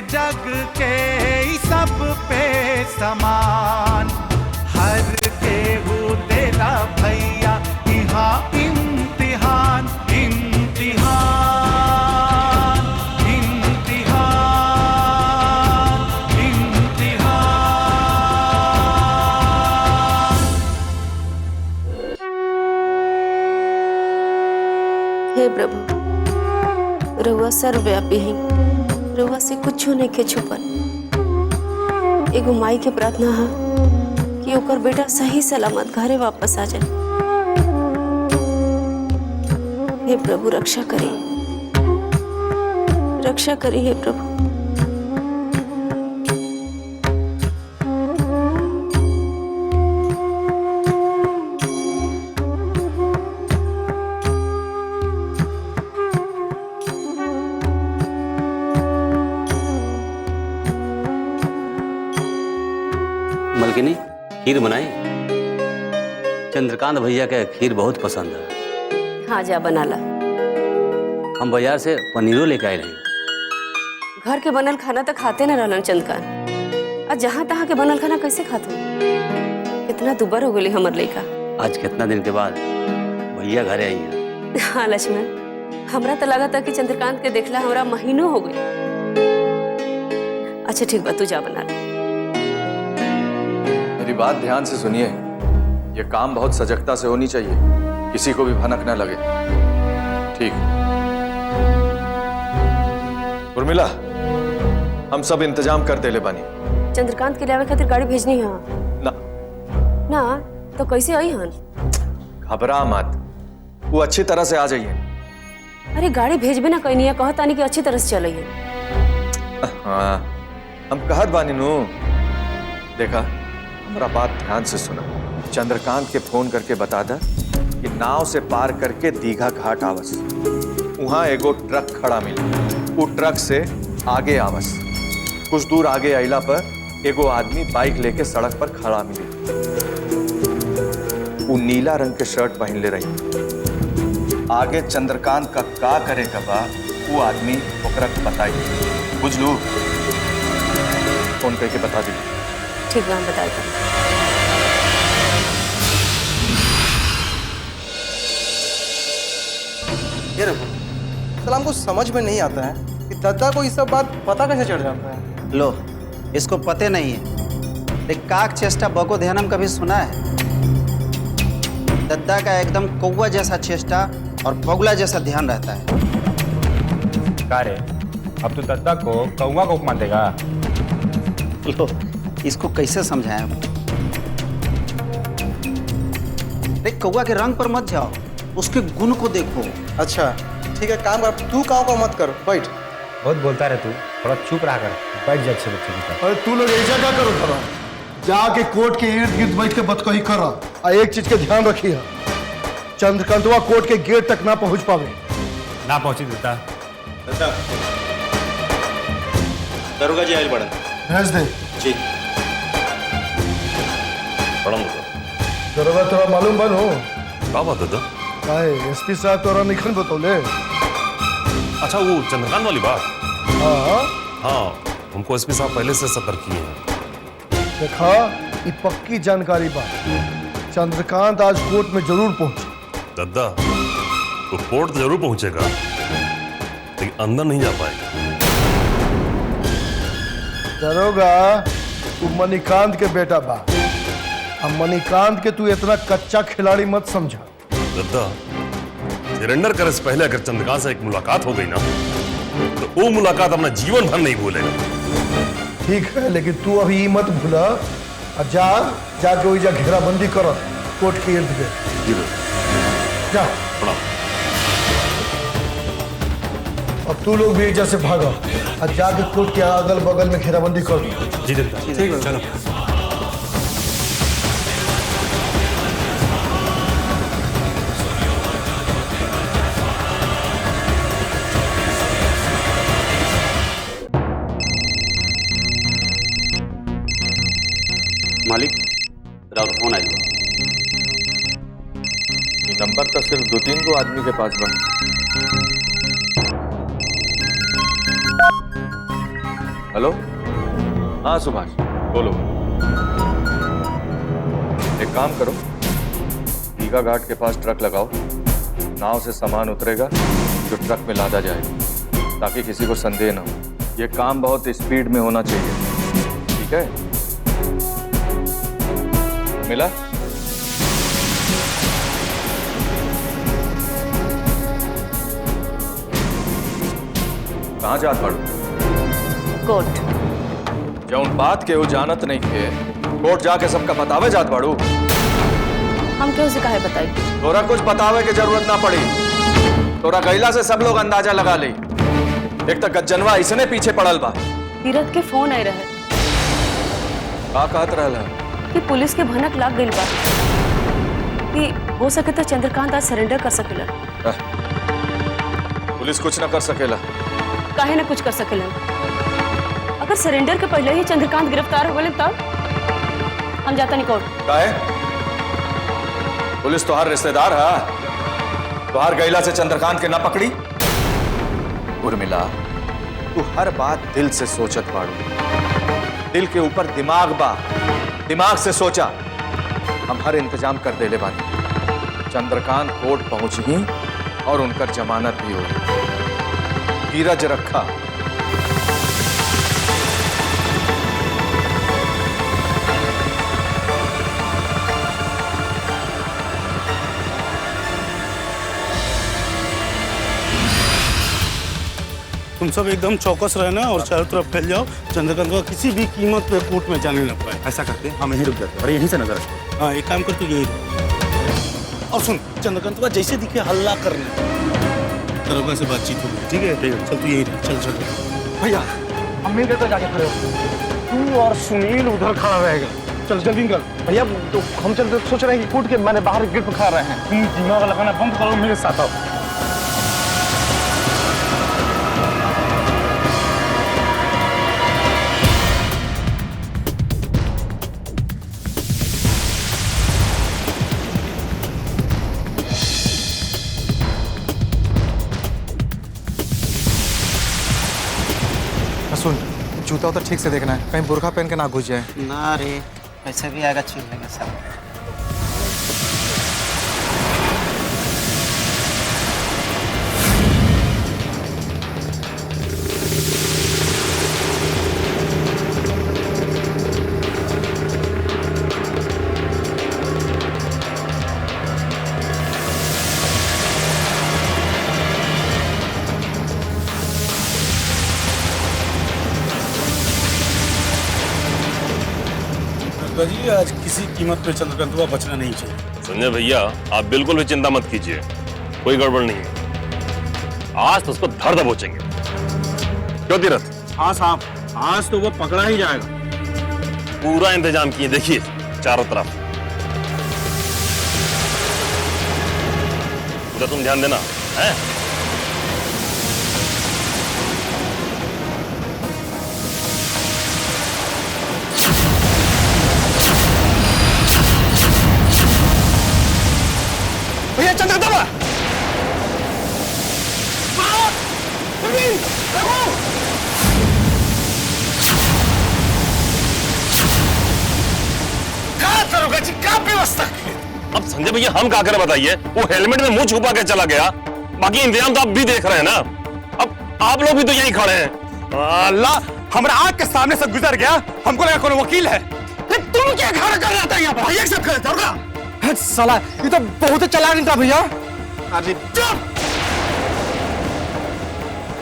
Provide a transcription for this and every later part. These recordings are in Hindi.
जग के सब पे समान। हर केहू तेरा भैया यहाँ इम्तिहान इम्तिहान इम्तिहान इम्तिहान। हे प्रभु, रउआ सर्वव्यापी है, रउआ से कुछ नहीं के छुपल। एगो माई के प्रार्थना है कि ओकर बेटा सही सलामत घरे वापस आ जाए। हे प्रभु रक्षा करी हे प्रभु। मलकिनी, खीर बनाई। चंद्रकांत भैया के खीर बहुत पसंद है। हाँ जा बना ला। हम बाजार से पनीरो लेके आए रहे। घर के बनल खाना तो खाते न रहलन चंद्रकांत, और जहाँ तहाँ के बनल खाना कैसे खाते? कितना दुबर हो गई हमर लड़का। आज कितना दिन के बाद भैया घरे आई हैं। हाँ लक्ष्मण, हमरा तो लगा था कि चंद्रकांत के देखला हमरा महीनों हो गई। अच्छा ठीक बा, तू जा बना ला। मेरी बात ध्यान से सुनिए, ये काम बहुत सजगता से होनी चाहिए, किसी को भी भनक न लगे। ठीक। उर्मिला, हम सब इंतजाम कर देले बानी। चंद्रकांत के लावे खातिर गाड़ी भेजनी है ना ना, तो कैसे आई हन? घबरा मत, वो अच्छी तरह से आ जाइए। अरे गाड़ी भेजबे ना कहनी है, कहता नहीं कि अच्छी तरह से चले। हाँ, हम कहत बानी नू। देखा, हमारा बात ध्यान से सुना। चंद्रकांत के फोन करके बता दा कि नाव से पार करके दीघा घाट आवस। वहां एगो ट्रक खड़ा मिली, वो ट्रक से आगे आवस। कुछ दूर आगे आइला पर एगो आदमी बाइक लेके सड़क पर खड़ा मिली। वो नीला रंग के शर्ट पहन ले रही। आगे चंद्रकांत का करेगा बा वो आदमी ओकरा बताई। बुझलू? फोन करके बता दी। ठीक है, हम बताए थे। ये रघु, सलाम को समझ में नहीं आता है कि दद्दा को ये सब बात पता कैसे चढ़ जाता है। लो, इसको पते नहीं है, लेकिन काक चेष्टा बको ध्यानम कभी सुना है? दद्दा का एकदम कौवा जैसा चेष्टा और बगुला जैसा ध्यान रहता है। का रे, अब तो दद्दा को कौवा को उपमा देगा? लो, इसको कैसे समझाएं? देख, कौवा के रंग पर मत जाओ, उसके गुण को देखो। अच्छा ठीक है, काम कर, तू काव का मत कर, बैठ। बहुत बोलता रहे तू, थोड़ा चुप रहा कर, बैठ जा अच्छे बच्चे की तरह। अरे तू लोग ऐसा क्या करो करो, जाके कोर्ट के इर्द गिर्द बैठ के बात कही करो। और एक चीज के ध्यान रखिए, चंद्रकांतवा कोर्ट के गेट तक ना पहुंच पावे। ना पहुंची देता दरोगा जी आयल बड़न। भेज दे जी। बड़न दरोगा तोरा मालूम बन हो का बात है? काहे एसपी साहब तोरा निखन बतौले। अच्छा, वो चंद्रकांत वाली बात। हाँ हाँ, हमको एसपी साहब पहले से सतर्क किए हैं। देखा, ये पक्की जानकारी बात। चंद्रकांत आज कोर्ट में जरूर पहुंचे। दद्दा, वो कोर्ट जरूर पहुंचेगा, लेकिन अंदर नहीं जा पाएगा। दरोगा, तू मणिकांत के बेटा बा। अब मणिकांत के तू इतना कच्चा खिलाड़ी मत समझा। दद्दा, सरेंडर करे से पहले अगर चंद्रकांत से एक मुलाकात हो गई ना, तो वो मुलाकात अपना जीवन भर नहीं भूलेगा। ठीक है, लेकिन तू अभी ये मत भूला, और जाके वही जा घेराबंदी करो कोर्ट के इर्द गिर्द। जा। अब तू लोग भी एक से भागा और जाके कोर्ट के अगल बगल में घेराबंदी करो। जी दद्दा, ठीक है, चलो। मालिक, राउत फोन आई। ये नंबर तो सिर्फ 2-3 गो आदमी के पास बा। हेलो, हाँ सुभाष बोलो। एक काम करो, दीघा घाट के पास ट्रक लगाओ, नाव से सामान उतरेगा जो ट्रक में लादा जाएगा, ताकि किसी को संदेह न हो। यह काम बहुत स्पीड में होना चाहिए, ठीक है? मिला? कहाँ जात पड़ो? कोर्ट। जौन बात के वो जानत नहीं थे, कोर्ट जाके सबका बतावे जात पड़ू। हम क्यों से काहे बताई? तोरा कुछ बतावे की जरूरत ना पड़ी, तोरा गैला से सब लोग अंदाजा लगा ली। एक तक गज्जनवा इसने पीछे पड़ल बा। तीरथ के फोन आए रहे का कहत रहला कि पुलिस के भनक लाग गइल बा कि हो सके तो चंद्रकांत आज सरेंडर कर सकेला। पुलिस कुछ ना कर सकेला। काहे ना कुछ कर सकेला? अगर सरेंडर के पहले ही चंद्रकांत गिरफ्तार हो गए तब हम जाता नहीं कोर्ट। काहे? पुलिस तोहार रिश्तेदार है, तोहार गैला से चंद्रकांत के ना पकड़ी। उर्मिला, तू हर बात दिल से सोचत बाड़ू। दिल के ऊपर दिमाग बा, दिमाग से सोचा। हम हर इंतजाम कर देले बानी। चंद्रकांत कोर्ट पहुंच ही और उनकर जमानत भी हुई। धीरज रखा। तुम सब एकदम चौकस रहना और चारों तरफ फैल जाओ। चंद्रकांत को किसी भी कीमत पे कोर्ट में जाने न पाए। ऐसा करते हम यहीं रुक जाते हैं और यहीं से नजर रखते। हाँ, एक काम कर, तू यही रुक। और सुन, चंद्रकांत का जैसे दिखे हल्ला करना, दरोगा से बातचीत होगी। ठीक है? चल तू यही रह। चल चल भैया हम मिल गए तो जाके खड़े हो। तू और सुनील उधर खड़ा रहेगा। चल जल्दी निकल भैया। तो हम चल सोच रहे हैं कि कोर्ट के मैंने बाहर गेट पर खड़ा रहे हैं। तुम दिमाग लगाना बंद करो, मेरे साथ आओ। सुन, जूता तो ठीक से देखना है, कहीं बुरखा पहन के ना घुस जाए। ना रे, ऐसे भी आएगा छीन लेंगे सब। जी, आज किसी कीमत पे चंद्रकांत को बचना नहीं चाहिए। संजय भैया, आप बिल्कुल भी चिंता मत कीजिए, कोई गड़बड़ नहीं है। आज तो उसको धर दबोचेंगे। क्यों तीरथ? हाँ साहब, आज तो वो पकड़ा ही जाएगा। पूरा इंतजाम किए, देखिए चारों तरफ। उधर तुम ध्यान देना है। भैया चंद्र दबा। करोगे जी, क्या व्यवस्था? अब संजय भैया हम क्या करें बताइए? वो हेलमेट में मुंह छुपा के चला गया, बाकी इंतजाम तो आप भी देख रहे हैं ना। अब आप लोग भी तो यहीं खड़े हैं। अल्लाह, हमारे आंख के सामने से गुजर गया, हमको लगा कोई वकील है। तुम क्या खड़ा कर रहा था यहाँ पर? भैया सब खड़े थे। साला ये तो बहुत चला नहीं था भैया। अरे चुप,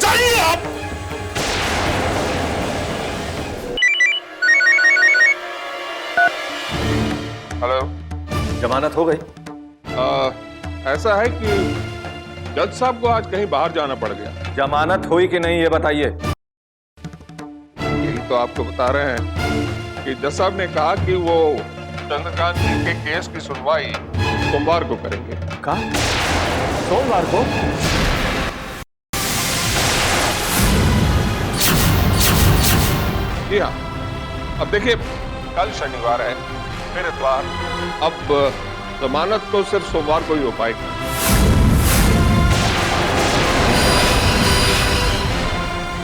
चलिए आप। हेलो, जमानत हो गई? ऐसा है कि जज साहब को आज कहीं बाहर जाना पड़ गया। जमानत हुई कि नहीं ये बताइए। यही तो आपको बता रहे हैं कि जज साहब ने कहा कि वो चंद्रकांत जी के केस की सुनवाई सोमवार को करेंगे। कहा? सोमवार को? जी हाँ। अब देखिए, कल शनिवार है, फिर इतवार। अब जमानत तो सिर्फ सोमवार को ही हो पाएगी।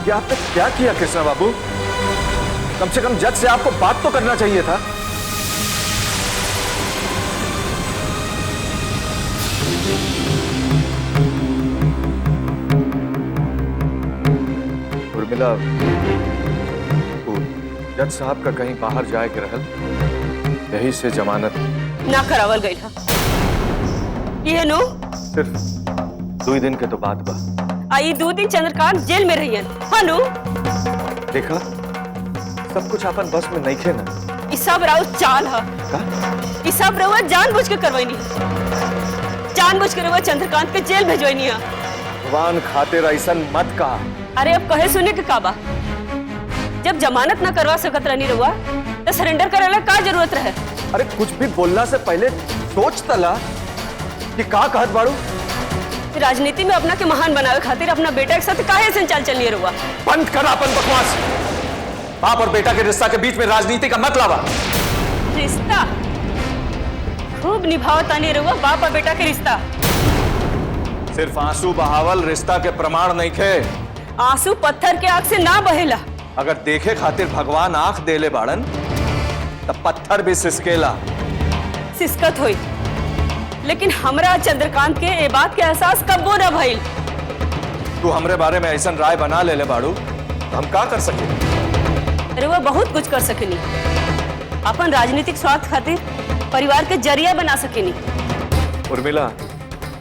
ये आपने क्या किया कृष्णा बाबू? कम से कम जज से आपको बात तो करना चाहिए था। उर्मिला, जज साहब का कहीं बाहर जाए के रहल, यही से जमानत ना करावल गई था। ये नो सिर्फ 2 दिन के तो बात बा। आई 2 दिन चंद्रकांत जेल में रही हाँ नो। देखा, सब कुछ अपन बस में नहीं खे ना। ई सब राव चाल है। ई सब रवा जानबूझ के करवाई जानबूझ के रवा चंद्रकांत के जेल भेजवाई है। भगवान खातिर ऐसन मत कहा। अरे अब कहे सुने के काबा, जब जमानत ना करवा सकत रहनी रहुआ तो सरेंडर करे का जरूरत रहे। अरे कुछ भी बोलना से पहले सोच तला कि का कहत बाड़ू। राजनीति में अपना के महान बनावे खातिर अपना बेटा के साथ काहे संचाल चलिए रहुआ। बंद कर अपन बकवास। बाप और बेटा के रिश्ता के बीच में राजनीति का मत लावा। रिश्ता खूब निभावत आनी रहुआ, बाप और बेटा के रिश्ता। सिर्फ आंसू बहावल रिश्ता के प्रमाण नहीं खे। आंसू पत्थर के आंख से ना बहेला। अगर देखे खातिर भगवान आंख देले बाड़न तब पत्थर भी सिसकेला। सिसकत हुई, लेकिन हमरा चंद्रकांत के ए बात के एहसास कब्बो न भइल। तू हमरे बारे में ऐसा राय बना ले बाड़ू तो हम का कर सके? अरे वो बहुत कुछ कर सकेनी। अपन राजनीतिक स्वार्थ खातिर परिवार के जरिया बना सकेनी। उर्मिला,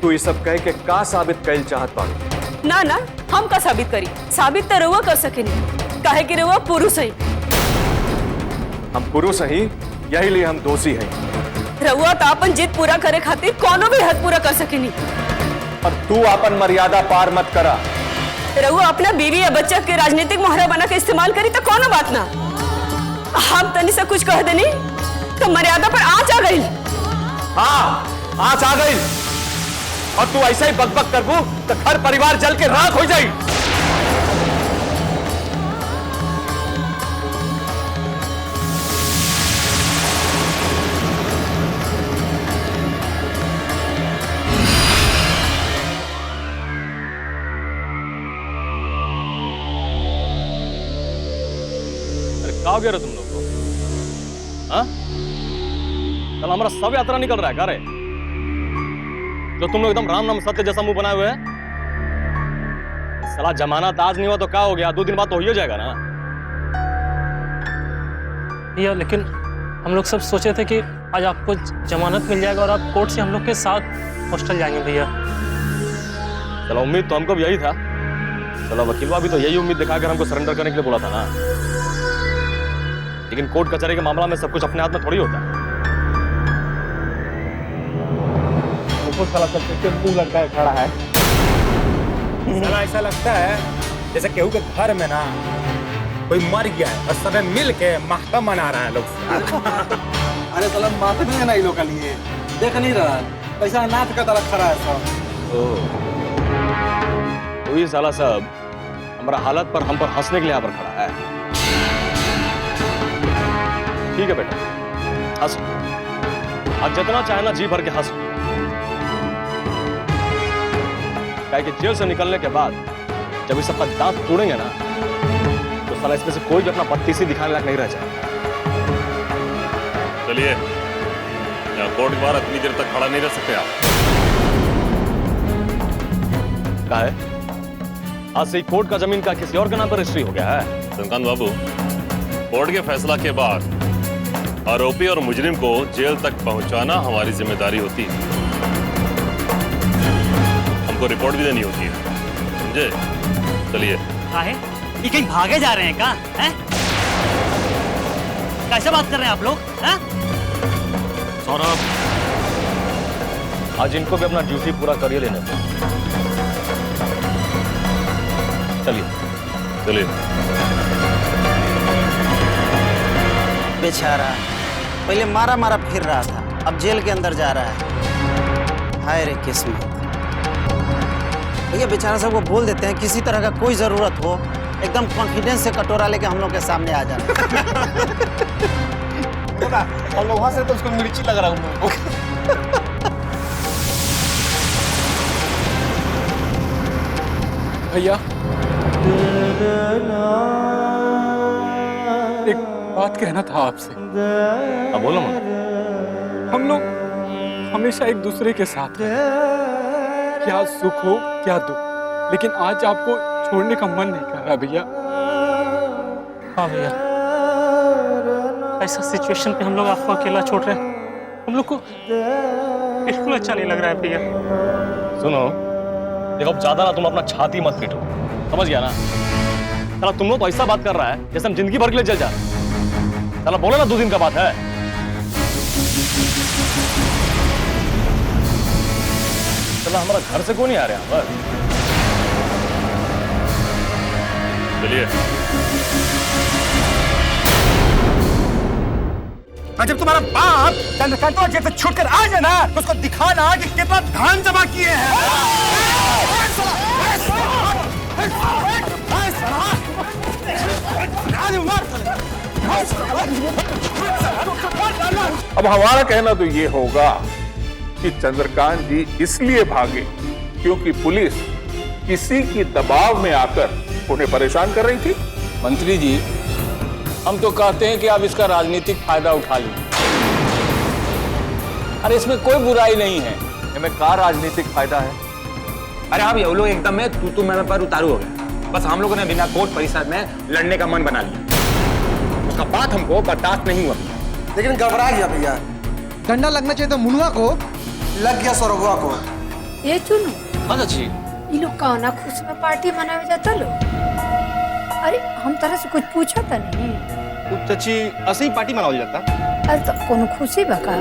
तू ये सब कह के का साबित कैल चाहत बाड़ू? ना ना, हम का साबित करी? साबित तो रउआ कर सकेनी, काहे कि रउआ पुरुष है। हम पुरुष ही, यही लिए हम दोषी हैं। रउआ तो अपन जिद पूरा करे खातिर कोनो भी हद पूरा कर सकेनी। और तू अपन मर्यादा पार मत करा। रउआ अपना बीवी या बच्चा के राजनीतिक मोहरा बना के इस्तेमाल करी तो कोनो बात ना। हम तनी से कुछ कह देनी तो मर्यादा पर आंच आ गई। हाँ, आंच आ गई। और तू ऐसा ही बकबक करबू तो घर परिवार जल के राख हो जाए। क्या हो गया रे तुम लोग को? हाँ? कल हमारा सब यात्रा निकल रहा है क्या रे? जो तुम लोग एकदम राम नाम सत्य जैसा मुंह बनाए हुए हैं। साला जमानत आज नहीं हुआ तो क्या हो गया? 2 दिन बाद तो हो ही जाएगा ना। भैया लेकिन हम लोग सब सोचे थे कि आज आपको जमानत मिल जाएगा और आप कोर्ट से हम लोग के साथ हॉस्टल जाएंगे भैया। चलो उम्मीद तो हमको भी यही था। चलो वकीलवा भी तो यही उम्मीद दिखाकर हमको सरेंडर करने के लिए बोला था ना। लेकिन कोर्ट कचहरी के मामला में सब कुछ अपने हाथ में थोड़ी होता है। साला सब मुंह लटका के खड़ा है। साला ऐसा लगता है जैसे केहू के घर में ना कोई मर गया है और सब मिल के महकम मना रहा है लोग। अरे साला मातमी है ना इन लोग के लिए, देख नहीं रहा कैसा नाथ का तरह खड़ा है सब। तो ये साला सब हमारा हालत पर हम पर हंसने के लिए यहाँ पर खड़ा है। ठीक है बेटा, हंस। आज जितना चाहे ना जी भर के हंस। क्या कि जेल से निकलने के बाद जब इस सबका दांत तोड़ेंगे ना तो साला इसमें से कोई भी अपना बत्तीसी दिखाने लायक नहीं रह जाए। चलिए, यहाँ कोर्ट के बाहर इतनी देर तक खड़ा नहीं रह सकते आप। क्या है? आज से ही कोर्ट का जमीन का किसी और के नाम पर रजिस्ट्री हो गया है। चंद्रकांत बाबू, कोर्ट के फैसला के बाद आरोपी और मुजरिम को जेल तक पहुंचाना हमारी जिम्मेदारी होती है। हमको रिपोर्ट भी देनी होती है, समझे? चलिए। है? ये कहीं भागे जा रहे हैं क्या? हैं? कैसे बात कर रहे हैं आप लोग? हैं? सौरभ, आज इनको भी अपना ड्यूटी पूरा करिए लेने को। चलिए चलिए। बेचारा पहले मारा मारा फिर रहा था, अब जेल के अंदर जा रहा है। हाय रे किस्मत। भैया बेचारा सबको बोल देते हैं किसी तरह का कोई जरूरत हो एकदम कॉन्फिडेंस से कटोरा लेके हम लोग के सामने आ जाना। हम लोग वहां से तो उसको मिर्ची लग रहा हूँ। भैया एक बात कहना था आपसे। अब बोलो मन। हम लोग हमेशा एक दूसरे के साथ हैं, क्या सुख हो क्या दुख, लेकिन आज आपको छोड़ने का मन नहीं कर रहा भैया। हाँ भैया, ऐसा सिचुएशन पे हम लोग आपको अकेला छोड़ रहे हैं, हम लोग को बिल्कुल अच्छा नहीं लग रहा है भैया। सुनो, देखो अब ज्यादा ना तुम अपना छाती मत पीटो, समझ गया ना? साला तुम लोग तो ऐसा बात कर रहा है जैसे हम जिंदगी भर के लिए जल जा रहे हैं। साला बोलो ना 2 दिन का बात है। साला हमारा घर से क्यों नहीं आ रहे यहाँ पर? चलिए। जब तुम्हारा बाप चंद्रकांतवा जेल से छूट कर आ जाए ना, तो उसको दिखाना कि कितना धान जमा किए हैं। अब हमारा कहना तो ये होगा कि चंद्रकांत जी इसलिए भागे क्योंकि पुलिस किसी की दबाव में आकर उन्हें परेशान कर रही थी। मंत्री जी, हम तो कहते हैं कि आप इसका राजनीतिक फायदा उठा लीजिए। अरे इसमें कोई बुराई नहीं है। इनमें क्या राजनीतिक फायदा है? अरे आप ये लोग एकदम में तू मैं पर उतारू हो गए। बस हम लोगों ने बिना कोर्ट परिषद में लड़ने का मन बना लिया। उसका बात हमको बर्दाश्त नहीं हुआ, लेकिन घबरा गया भैया। डंडा लगना चाहिए तो मुनुआ को, लग गया सौरभुआ को। ये चुनो हाँ चाची, ये लोग कौना खुश में पार्टी मनावे जाता लो। अरे हम तरह से कुछ पूछा था नहीं। चाची ऐसे ही पार्टी मनावल जाता। अरे तो कोनो खुशी बका।